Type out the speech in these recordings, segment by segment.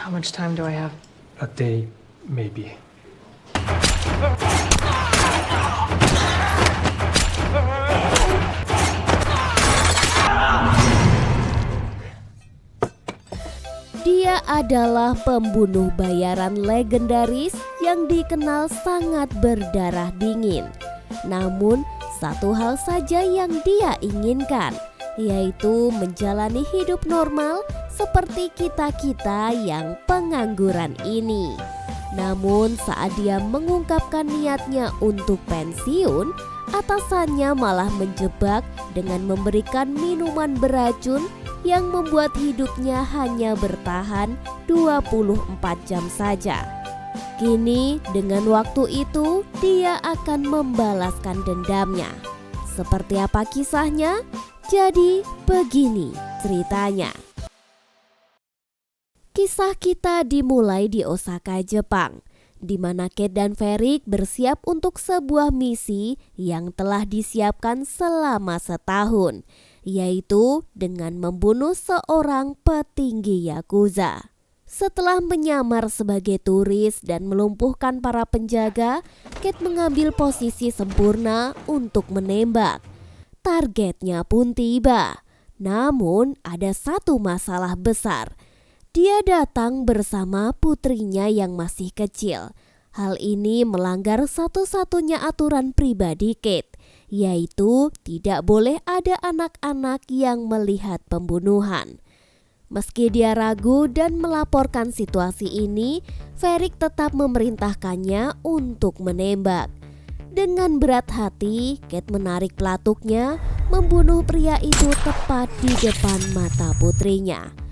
How much time do I have? A day, maybe. Dia adalah pembunuh bayaran legendaris yang dikenal sangat berdarah dingin. Namun, satu hal saja yang dia inginkan, yaitu menjalani hidup normal seperti kita-kita yang pengangguran ini. Namun, saat dia mengungkapkan niatnya untuk pensiun, atasannya malah menjebak dengan memberikan minuman beracun yang membuat hidupnya hanya bertahan 24 jam saja. Kini dengan waktu itu dia akan membalaskan dendamnya. Seperti apa kisahnya? Jadi begini ceritanya. Kisah kita dimulai di Osaka, Jepang, di mana Kate dan Ferric bersiap untuk sebuah misi yang telah disiapkan selama setahun, yaitu dengan membunuh seorang petinggi Yakuza. Setelah menyamar sebagai turis dan melumpuhkan para penjaga, Kate mengambil posisi sempurna untuk menembak. Targetnya pun tiba, namun ada satu masalah besar. Dia datang bersama putrinya yang masih kecil. Hal ini melanggar satu-satunya aturan pribadi Kate, yaitu tidak boleh ada anak-anak yang melihat pembunuhan. Meski dia ragu dan melaporkan situasi ini, Ferric tetap memerintahkannya untuk menembak. Dengan berat hati, Kate menarik pelatuknya, membunuh pria itu tepat di depan mata putrinya.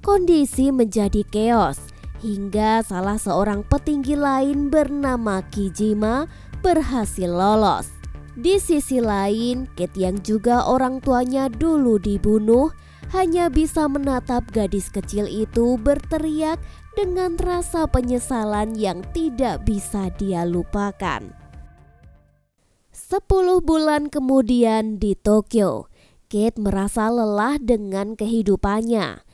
Kondisi menjadi keos hingga salah seorang petinggi lain bernama Kijima berhasil lolos. Di sisi lain, Kate yang juga orang tuanya dulu dibunuh hanya bisa menatap gadis kecil itu berteriak dengan rasa penyesalan yang tidak bisa dia lupakan. 10 bulan kemudian di Tokyo, Kate merasa lelah dengan kehidupannya.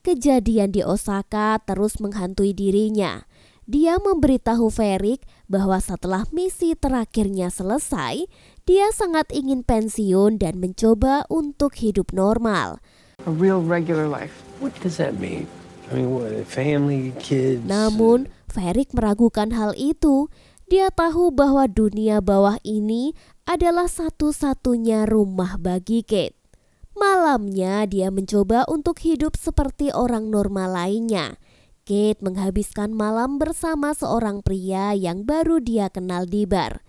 Kejadian di Osaka terus menghantui dirinya. Dia memberitahu Ferric bahwa setelah misi terakhirnya selesai, dia sangat ingin pensiun dan mencoba untuk hidup normal. A real regular life. What does that mean? I mean, what, family, kids? Namun, Ferric meragukan hal itu. Dia tahu bahwa dunia bawah ini adalah satu-satunya rumah bagi Kate. Malamnya dia mencoba untuk hidup seperti orang normal lainnya. Kate menghabiskan malam bersama seorang pria yang baru dia kenal di bar.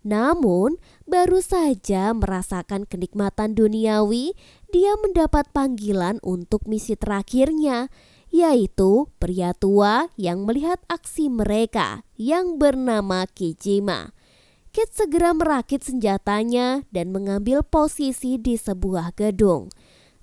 Namun, baru saja merasakan kenikmatan duniawi, dia mendapat panggilan untuk misi terakhirnya, yaitu pria tua yang melihat aksi mereka yang bernama Kijima. Kate segera merakit senjatanya dan mengambil posisi di sebuah gedung.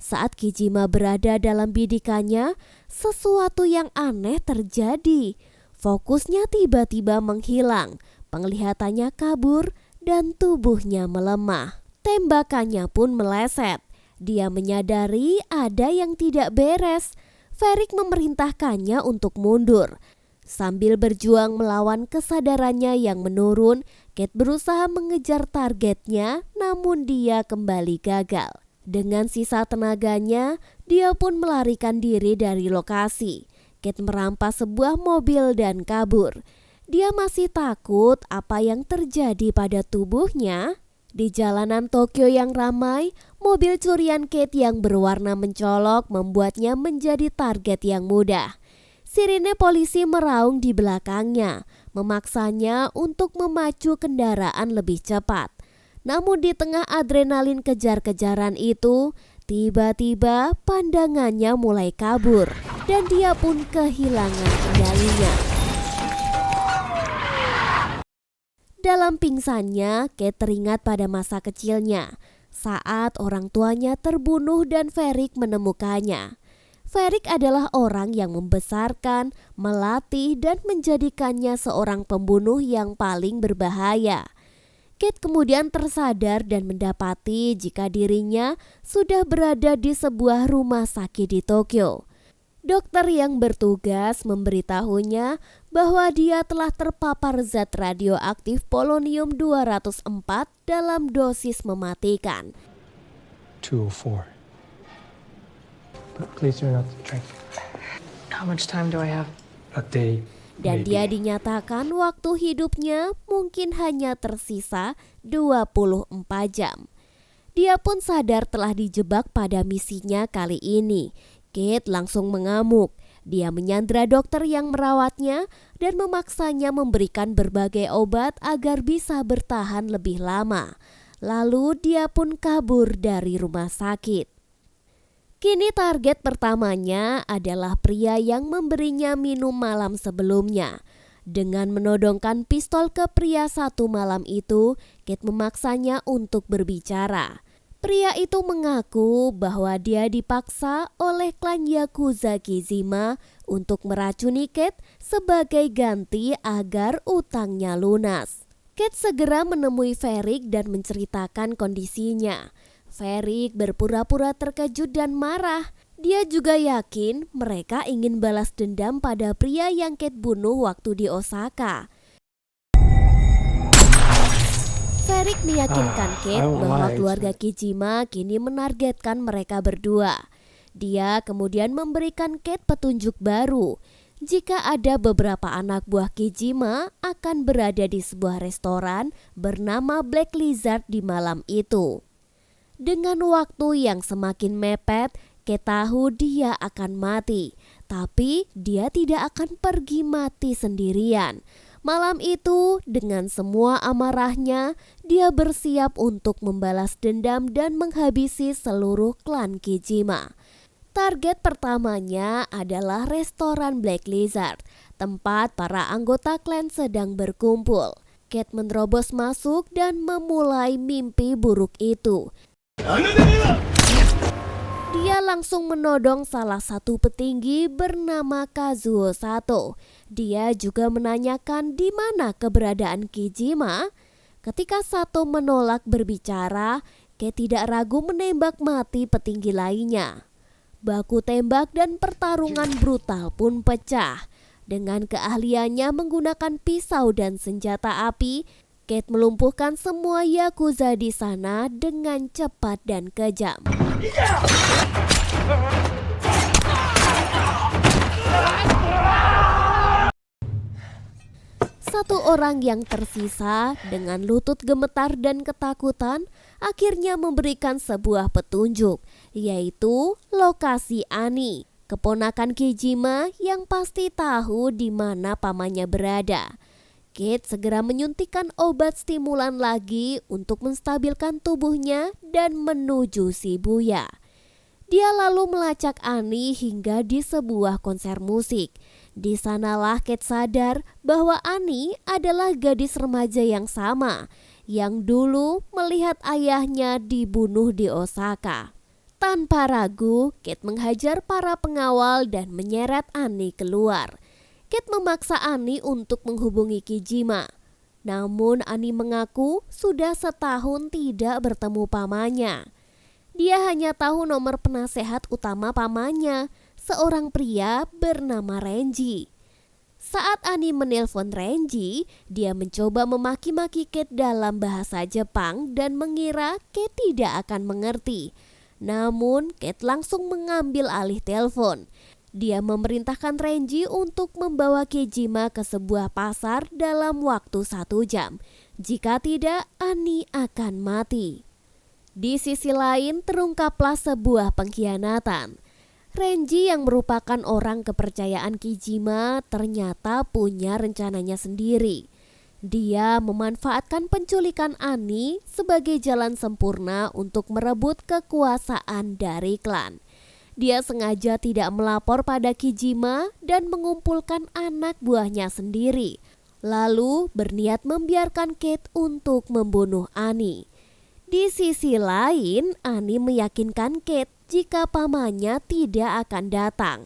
Saat Kijima berada dalam bidikannya, sesuatu yang aneh terjadi. Fokusnya tiba-tiba menghilang, penglihatannya kabur, dan tubuhnya melemah. Tembakannya pun meleset. Dia menyadari ada yang tidak beres. Ferric memerintahkannya untuk mundur. Sambil berjuang melawan kesadarannya yang menurun, Kate berusaha mengejar targetnya, namun dia kembali gagal. Dengan sisa tenaganya, dia pun melarikan diri dari lokasi. Kate merampas sebuah mobil dan kabur. Dia masih takut apa yang terjadi pada tubuhnya. Di jalanan Tokyo yang ramai, mobil curian Kate yang berwarna mencolok membuatnya menjadi target yang mudah. Sirine polisi meraung di belakangnya, memaksanya untuk memacu kendaraan lebih cepat. Namun di tengah adrenalin kejar-kejaran itu, tiba-tiba pandangannya mulai kabur dan dia pun kehilangan kendalinya. Dalam pingsannya, Kate teringat pada masa kecilnya saat orang tuanya terbunuh dan Ferric menemukannya. Ferric adalah orang yang membesarkan, melatih, dan menjadikannya seorang pembunuh yang paling berbahaya. Kate kemudian tersadar dan mendapati jika dirinya sudah berada di sebuah rumah sakit di Tokyo. Dokter yang bertugas memberitahunya bahwa dia telah terpapar zat radioaktif polonium 204 dalam dosis mematikan. 204. But please do not drink. How much time do I have? A day. Dan maybe. dia dinyatakan waktu hidupnya mungkin hanya tersisa 24 jam. Dia pun sadar telah dijebak pada misinya kali ini. Kate langsung mengamuk. Dia menyandra dokter yang merawatnya dan memaksanya memberikan berbagai obat agar bisa bertahan lebih lama. Lalu dia pun kabur dari rumah sakit. Kini target pertamanya adalah pria yang memberinya minum malam sebelumnya. Dengan menodongkan pistol ke pria satu malam itu, Kate memaksanya untuk berbicara. Pria itu mengaku bahwa dia dipaksa oleh klan Yakuza Kizima untuk meracuni Kate sebagai ganti agar utangnya lunas. Kate segera menemui Ferik dan menceritakan kondisinya. Ferik berpura-pura terkejut dan marah. Dia juga yakin mereka ingin balas dendam pada pria yang Kate bunuh waktu di Osaka. Ferik meyakinkan Kate bahwa keluarga Kijima kini menargetkan mereka berdua. Dia kemudian memberikan Kate petunjuk baru. Jika ada beberapa anak buah Kijima akan berada di sebuah restoran bernama Black Lizard di malam itu. Dengan waktu yang semakin mepet, Kate tahu dia akan mati. Tapi dia tidak akan pergi mati sendirian. Malam itu, dengan semua amarahnya, dia bersiap untuk membalas dendam dan menghabisi seluruh klan Kijima. Target pertamanya adalah restoran Black Lizard, tempat para anggota klan sedang berkumpul. Kate menerobos masuk dan memulai mimpi buruk itu. Dia langsung menodong salah satu petinggi bernama Kazuo Sato. Dia juga menanyakan di mana keberadaan Kijima. Ketika Sato menolak berbicara, Kate tidak ragu menembak mati petinggi lainnya. Baku tembak dan pertarungan brutal pun pecah. Dengan keahliannya menggunakan pisau dan senjata api, Kate melumpuhkan semua Yakuza di sana dengan cepat dan kejam. Satu orang yang tersisa dengan lutut gemetar dan ketakutan akhirnya memberikan sebuah petunjuk, yaitu lokasi Ani, keponakan Kijima yang pasti tahu di mana pamannya berada. Kate segera menyuntikkan obat stimulan lagi untuk menstabilkan tubuhnya dan menuju Shibuya. Dia lalu melacak Ani hingga di sebuah konser musik. Di sanalah Kate sadar bahwa Ani adalah gadis remaja yang sama yang dulu melihat ayahnya dibunuh di Osaka. Tanpa ragu, Kate menghajar para pengawal dan menyeret Ani keluar. Kate memaksa Ani untuk menghubungi Kijima. Namun Ani mengaku sudah setahun tidak bertemu pamannya. Dia hanya tahu nomor penasehat utama pamannya, seorang pria bernama Renji. Saat Ani menelpon Renji, dia mencoba memaki-maki Kate dalam bahasa Jepang dan mengira Kate tidak akan mengerti. Namun Kate langsung mengambil alih telepon. Dia memerintahkan Renji untuk membawa Kijima ke sebuah pasar dalam waktu 1 jam. Jika tidak, Ani akan mati. Di sisi lain terungkaplah sebuah pengkhianatan. Renji yang merupakan orang kepercayaan Kijima ternyata punya rencananya sendiri. Dia memanfaatkan penculikan Ani sebagai jalan sempurna untuk merebut kekuasaan dari klan. Dia sengaja tidak melapor pada Kijima dan mengumpulkan anak buahnya sendiri. Lalu berniat membiarkan Kate untuk membunuh Ani. Di sisi lain, Ani meyakinkan Kate jika pamannya tidak akan datang.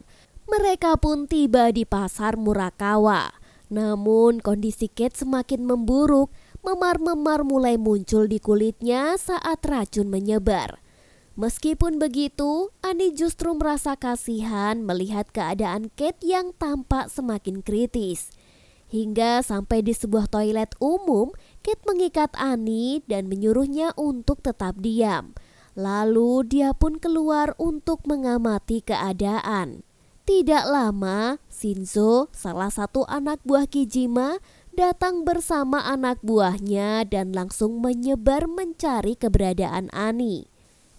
Mereka pun tiba di pasar Murakawa. Namun kondisi Kate semakin memburuk. Memar-memar mulai muncul di kulitnya saat racun menyebar. Meskipun begitu, Ani justru merasa kasihan melihat keadaan Kate yang tampak semakin kritis. Hingga sampai di sebuah toilet umum, Kate mengikat Ani dan menyuruhnya untuk tetap diam. Lalu dia pun keluar untuk mengamati keadaan. Tidak lama, Shinzo, salah satu anak buah Kijima, datang bersama anak buahnya dan langsung menyebar mencari keberadaan Ani.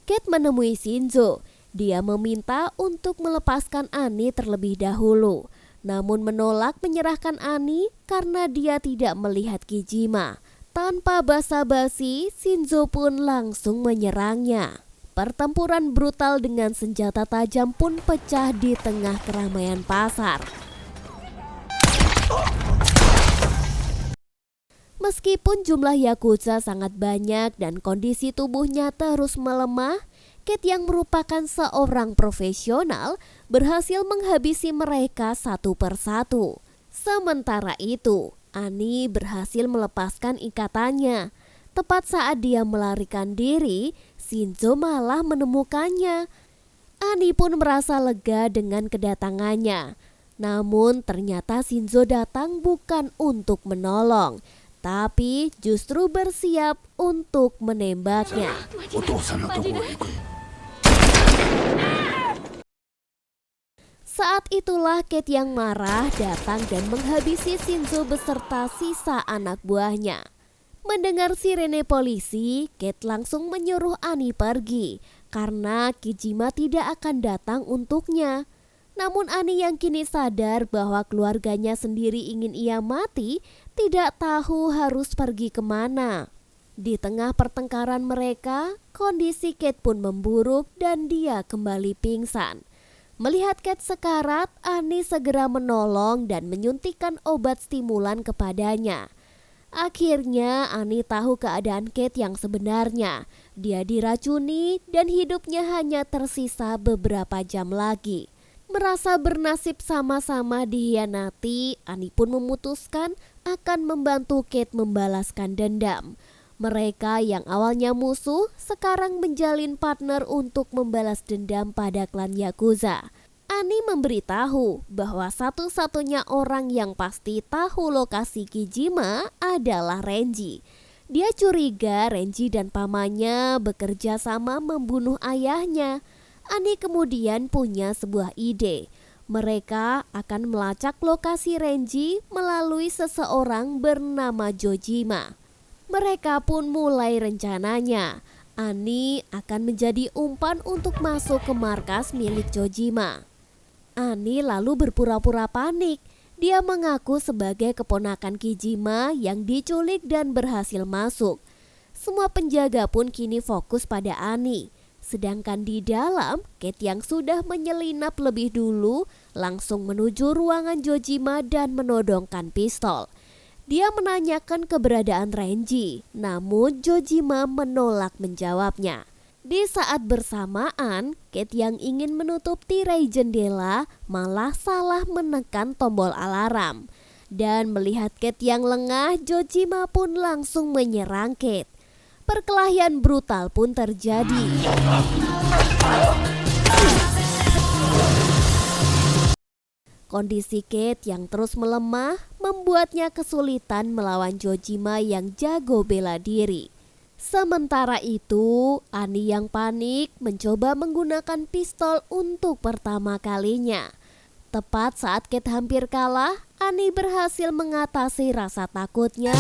Kate menemui Shinzo. Dia meminta untuk melepaskan Ani terlebih dahulu, namun menolak menyerahkan Ani karena dia tidak melihat Kijima. Tanpa basa-basi, Shinzo pun langsung menyerangnya. Pertempuran brutal dengan senjata tajam pun pecah di tengah keramaian pasar. Meskipun jumlah Yakuza sangat banyak dan kondisi tubuhnya terus melemah, Kate yang merupakan seorang profesional berhasil menghabisi mereka satu persatu. Sementara itu, Ani berhasil melepaskan ikatannya. Tepat saat dia melarikan diri, Shinzo malah menemukannya. Ani pun merasa lega dengan kedatangannya. Namun ternyata Shinzo datang bukan untuk menolong, tapi justru bersiap untuk menembaknya. Saat itulah Kate yang marah datang dan menghabisi Shinzo beserta sisa anak buahnya. Mendengar sirene polisi, Kate langsung menyuruh Ani pergi karena Kijima tidak akan datang untuknya. Namun Ani yang kini sadar bahwa keluarganya sendiri ingin ia mati, tidak tahu harus pergi kemana. Di tengah pertengkaran mereka, kondisi Kate pun memburuk dan dia kembali pingsan. Melihat Kate sekarat, Ani segera menolong dan menyuntikkan obat stimulan kepadanya. Akhirnya Ani tahu keadaan Kate yang sebenarnya. Dia diracuni dan hidupnya hanya tersisa beberapa jam lagi. Merasa bernasib sama-sama dikhianati, Ani pun memutuskan akan membantu Kate membalaskan dendam. Mereka yang awalnya musuh sekarang menjalin partner untuk membalas dendam pada klan Yakuza. Ani memberitahu bahwa satu-satunya orang yang pasti tahu lokasi Kijima adalah Renji. Dia curiga Renji dan pamannya bekerja sama membunuh ayahnya. Ani kemudian punya sebuah ide. Mereka akan melacak lokasi Renji melalui seseorang bernama Jojima. Mereka pun mulai rencananya. Ani akan menjadi umpan untuk masuk ke markas milik Jojima. Ani lalu berpura-pura panik. Dia mengaku sebagai keponakan Kijima yang diculik dan berhasil masuk. Semua penjaga pun kini fokus pada Ani. Sedangkan di dalam, Kate yang sudah menyelinap lebih dulu langsung menuju ruangan Jojima dan menodongkan pistol. Dia menanyakan keberadaan Renji, namun Jojima menolak menjawabnya. Di saat bersamaan, Kate yang ingin menutup tirai jendela malah salah menekan tombol alarm. Dan melihat Kate yang lengah, Jojima pun langsung menyerang Kate. Perkelahian brutal pun terjadi. Kondisi Kate yang terus melemah membuatnya kesulitan melawan Jojima yang jago bela diri. Sementara itu, Ani yang panik mencoba menggunakan pistol untuk pertama kalinya. Tepat saat Kate hampir kalah, Ani berhasil mengatasi rasa takutnya.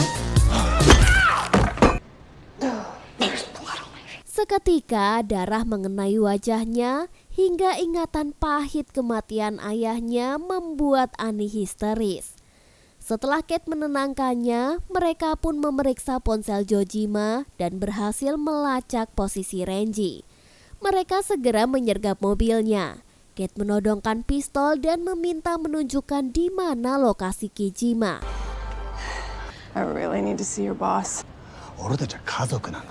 Seketika darah mengenai wajahnya hingga ingatan pahit kematian ayahnya membuat Ani histeris. Setelah Kate menenangkannya, mereka pun memeriksa ponsel Jojima dan berhasil melacak posisi Renji. Mereka segera menyergap mobilnya. Kate menodongkan pistol dan meminta menunjukkan di mana lokasi Kijima. I really need to see your boss.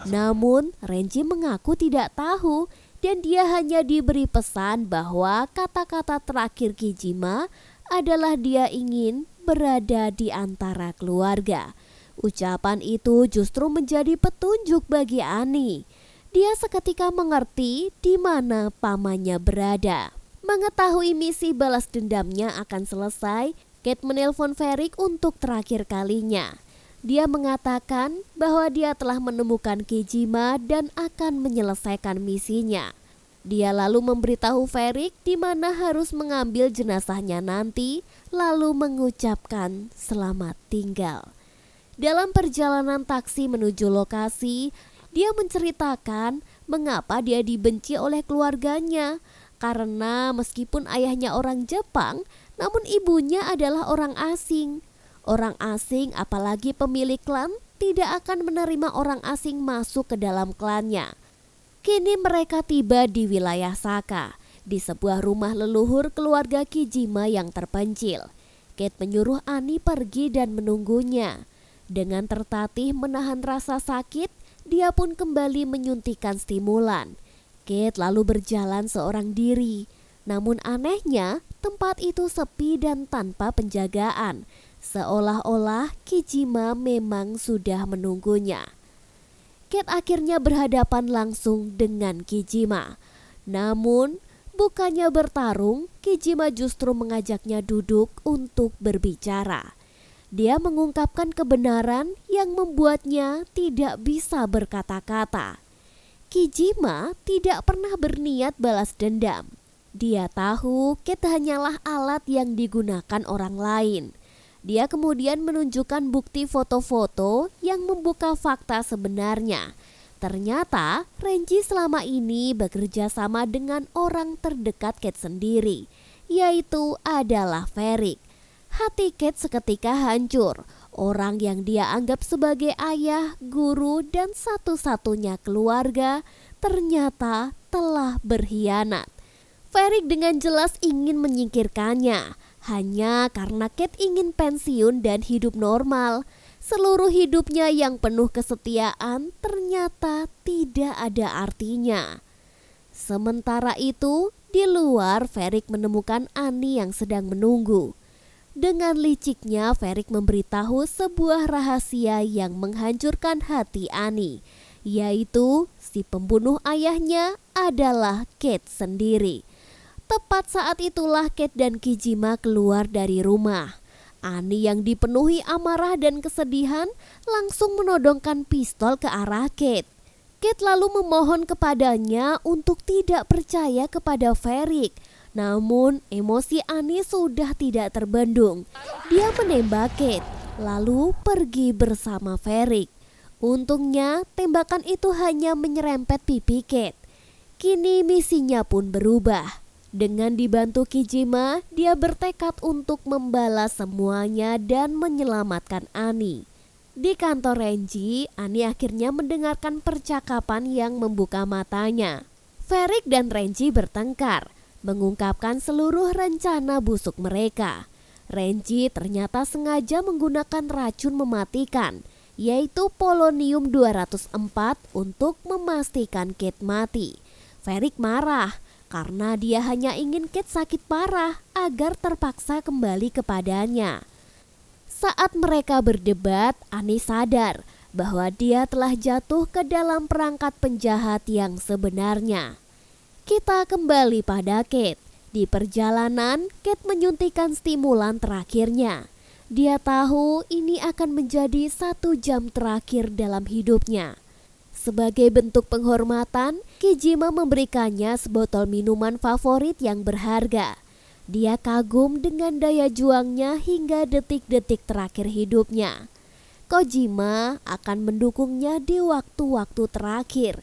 Namun, Renji mengaku tidak tahu dan dia hanya diberi pesan bahwa kata-kata terakhir Kijima adalah dia ingin berada di antara keluarga. Ucapan itu justru menjadi petunjuk bagi Ani. dia seketika mengerti di mana pamannya berada. Mengetahui misi balas dendamnya akan selesai, Kate menelpon Varric untuk terakhir kalinya. Dia mengatakan bahwa dia telah menemukan Kijima dan akan menyelesaikan misinya. Dia lalu memberitahu Varric di mana harus mengambil jenazahnya nanti, lalu mengucapkan selamat tinggal. Dalam perjalanan taksi menuju lokasi, dia menceritakan mengapa dia dibenci oleh keluarganya. Karena meskipun ayahnya orang Jepang, namun ibunya adalah orang asing. Orang asing, apalagi pemilik klan, tidak akan menerima orang asing masuk ke dalam klannya. Kini mereka tiba di wilayah Saka, di sebuah rumah leluhur keluarga Kijima yang terpencil. Kate menyuruh Annie pergi dan menunggunya. Dengan tertatih menahan rasa sakit, dia pun kembali menyuntikkan stimulan. Kate lalu berjalan seorang diri. Namun anehnya, tempat itu sepi dan tanpa penjagaan. Seolah-olah Kijima memang sudah menunggunya. Kate akhirnya berhadapan langsung dengan Kijima. Namun, bukannya bertarung, Kijima justru mengajaknya duduk untuk berbicara. Dia mengungkapkan kebenaran yang membuatnya tidak bisa berkata-kata. Kijima tidak pernah berniat balas dendam. Dia tahu Kate hanyalah alat yang digunakan orang lain. Dia kemudian menunjukkan bukti foto-foto yang membuka fakta sebenarnya. Ternyata Renji selama ini bekerja sama dengan orang terdekat Kate sendiri, yaitu adalah Varric. Hati Kate seketika hancur. Orang yang dia anggap sebagai ayah, guru, dan satu-satunya keluarga ternyata telah berkhianat. Varric dengan jelas ingin menyingkirkannya, hanya karena Kate ingin pensiun dan hidup normal. Seluruh hidupnya yang penuh kesetiaan ternyata tidak ada artinya. Sementara itu, di luar Varric menemukan Annie yang sedang menunggu. Dengan liciknya, Varric memberitahu sebuah rahasia yang menghancurkan hati Annie, yaitu si pembunuh ayahnya adalah Kate sendiri. Tepat saat itulah Kate dan Kijima keluar dari rumah. Annie yang dipenuhi amarah dan kesedihan langsung menodongkan pistol ke arah Kate. Kate lalu memohon kepadanya untuk tidak percaya kepada Varric. Namun emosi Annie sudah tidak terbendung. Dia menembak Kate, lalu pergi bersama Varric. Untungnya tembakan itu hanya menyerempet pipi Kate. Kini misinya pun berubah. Dengan dibantu Kijima, dia bertekad untuk membalas semuanya dan menyelamatkan Annie. Di kantor Renji, Annie akhirnya mendengarkan percakapan yang membuka matanya. Varric dan Renji bertengkar, mengungkapkan seluruh rencana busuk mereka. Renji ternyata sengaja menggunakan racun mematikan, yaitu polonium 204 untuk memastikan Kate mati. Varric marah karena dia hanya ingin Kate sakit parah agar terpaksa kembali kepadanya. Saat mereka berdebat, Annie sadar bahwa dia telah jatuh ke dalam perangkat penjahat yang sebenarnya. Kita kembali pada Kate. Di perjalanan, Kate menyuntikkan stimulan terakhirnya. Dia tahu ini akan menjadi 1 jam terakhir dalam hidupnya. Sebagai bentuk penghormatan, Kijima memberikannya sebotol minuman favorit yang berharga. Dia kagum dengan daya juangnya hingga detik-detik terakhir hidupnya. Kojima akan mendukungnya di waktu-waktu terakhir.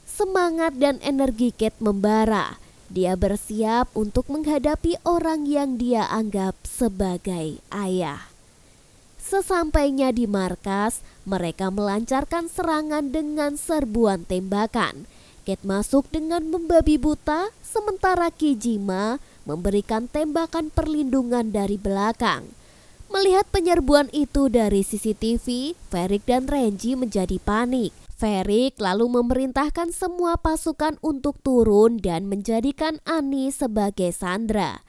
Semangat dan energi Kate membara. Dia bersiap untuk menghadapi orang yang dia anggap sebagai ayah. Sesampainya di markas, mereka melancarkan serangan dengan serbuan tembakan. Kate masuk dengan membabi buta, sementara Kijima memberikan tembakan perlindungan dari belakang. Melihat penyerbuan itu dari CCTV, Varric dan Renji menjadi panik. Varric lalu memerintahkan semua pasukan untuk turun dan menjadikan Annie sebagai sandera.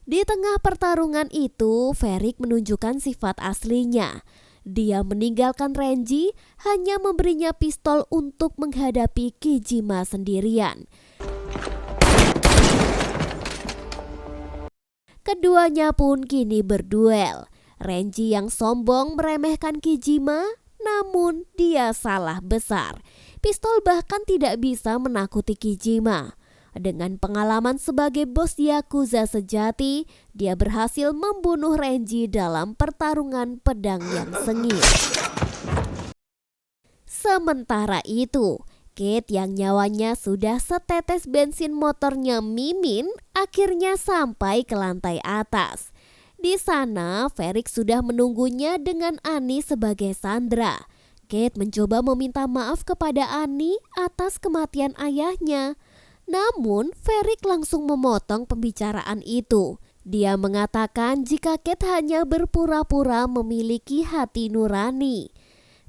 Di tengah pertarungan itu, Varric menunjukkan sifat aslinya. dia meninggalkan Renji hanya memberinya pistol untuk menghadapi Kijima sendirian. Keduanya pun kini berduel. Renji yang sombong meremehkan Kijima, namun dia salah besar. Pistol bahkan tidak bisa menakuti Kijima. Dengan pengalaman sebagai bos Yakuza sejati, dia berhasil membunuh Renji dalam pertarungan pedang yang sengit. Sementara itu, Kate yang nyawanya sudah setetes bensin motornya mimin akhirnya sampai ke lantai atas. Di sana, Ferik sudah menunggunya dengan Ani sebagai Sandra. Kate mencoba meminta maaf kepada Ani atas kematian ayahnya. Namun, Ferik langsung memotong pembicaraan itu. Dia mengatakan jika Kate hanya berpura-pura memiliki hati nurani.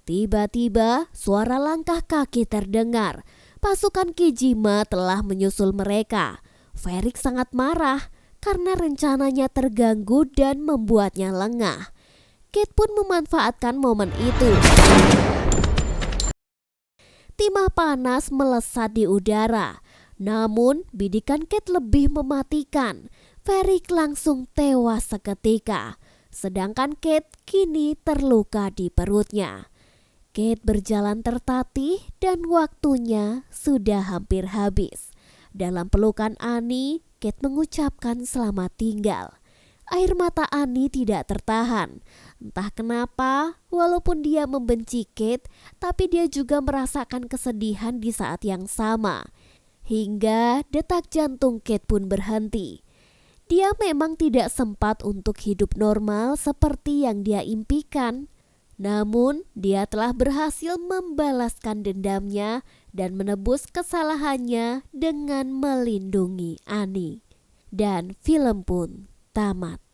Tiba-tiba suara langkah kaki terdengar. Pasukan Kijima telah menyusul mereka. Ferik sangat marah karena rencananya terganggu dan membuatnya lengah. Kate pun memanfaatkan momen itu. Timah panas melesat di udara. Namun bidikan Kate lebih mematikan. Ferik langsung tewas seketika. Sedangkan Kate kini terluka di perutnya. Kate berjalan tertatih dan waktunya sudah hampir habis. Dalam pelukan Ani, Kate mengucapkan selamat tinggal. Air mata Ani tidak tertahan. Entah kenapa, walaupun dia membenci Kate, tapi dia juga merasakan kesedihan di saat yang sama. Hingga detak jantung Kate pun berhenti. Dia memang tidak sempat untuk hidup normal seperti yang dia impikan. Namun, dia telah berhasil membalaskan dendamnya dan menebus kesalahannya dengan melindungi Ani. Dan film pun tamat.